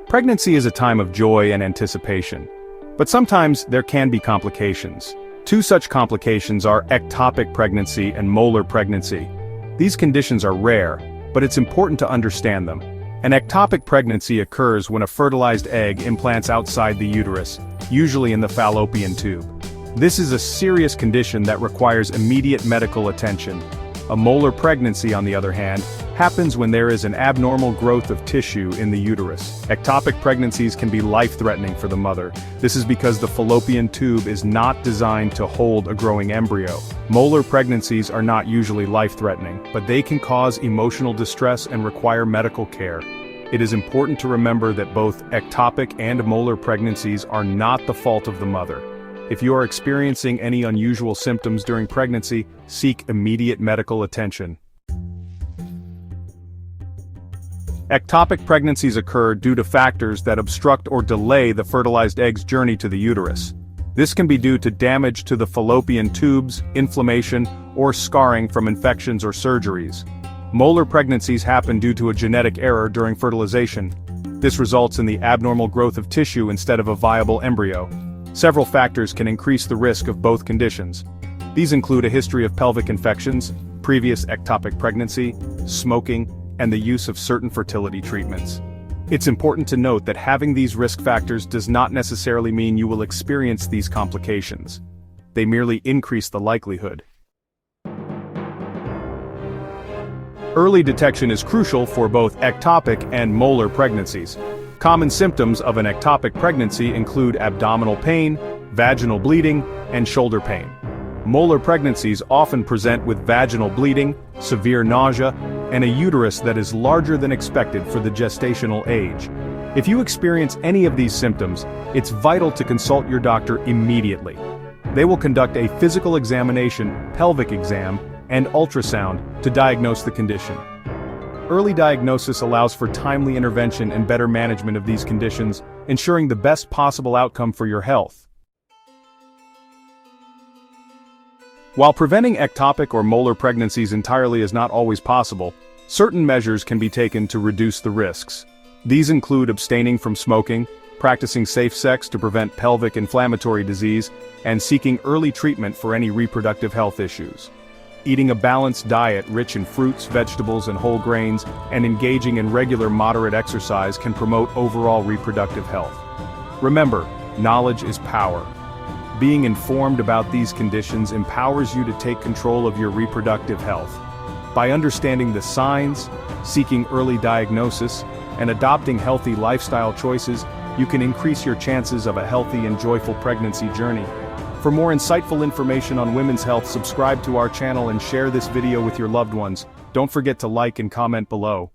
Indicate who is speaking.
Speaker 1: Pregnancy is a time of joy and anticipation. But sometimes there can be complications. Two such complications are ectopic pregnancy and molar pregnancy. These conditions are rare, but it's important to understand them. An ectopic pregnancy occurs when a fertilized egg implants outside the uterus, usually in the fallopian tube. This is a serious condition that requires immediate medical attention. A molar pregnancy, on the other hand, happens when there is an abnormal growth of tissue in the uterus. Ectopic pregnancies can be life-threatening for the mother. This is because the fallopian tube is not designed to hold a growing embryo. Molar pregnancies are not usually life-threatening, but they can cause emotional distress and require medical care. It is important to remember that both ectopic and molar pregnancies are not the fault of the mother. If you are experiencing any unusual symptoms during pregnancy, seek immediate medical attention. Ectopic pregnancies occur due to factors that obstruct or delay the fertilized egg's journey to the uterus. This can be due to damage to the fallopian tubes, inflammation, or scarring from infections or surgeries. Molar pregnancies happen due to a genetic error during fertilization. This results in the abnormal growth of tissue instead of a viable embryo. Several factors can increase the risk of both conditions. These include a history of pelvic infections, previous ectopic pregnancy, smoking, and the use of certain fertility treatments. It's important to note that having these risk factors does not necessarily mean you will experience these complications. They merely increase the likelihood. Early detection is crucial for both ectopic and molar pregnancies. Common symptoms of an ectopic pregnancy include abdominal pain, vaginal bleeding, and shoulder pain. Molar pregnancies often present with vaginal bleeding, severe nausea, and a uterus that is larger than expected for the gestational age. If you experience any of these symptoms, it's vital to consult your doctor immediately. They will conduct a physical examination, pelvic exam, and ultrasound to diagnose the condition. Early diagnosis allows for timely intervention and better management of these conditions, ensuring the best possible outcome for your health. While preventing ectopic or molar pregnancies entirely is not always possible, certain measures can be taken to reduce the risks. These include abstaining from smoking, practicing safe sex to prevent pelvic inflammatory disease, and seeking early treatment for any reproductive health issues. Eating a balanced diet rich in fruits, vegetables, and whole grains, and engaging in regular moderate exercise can promote overall reproductive health. Remember, knowledge is power. Being informed about these conditions empowers you to take control of your reproductive health. By understanding the signs, seeking early diagnosis, and adopting healthy lifestyle choices, you can increase your chances of a healthy and joyful pregnancy journey. For more insightful information on women's health, subscribe to our channel and share this video with your loved ones. Don't forget to like and comment below.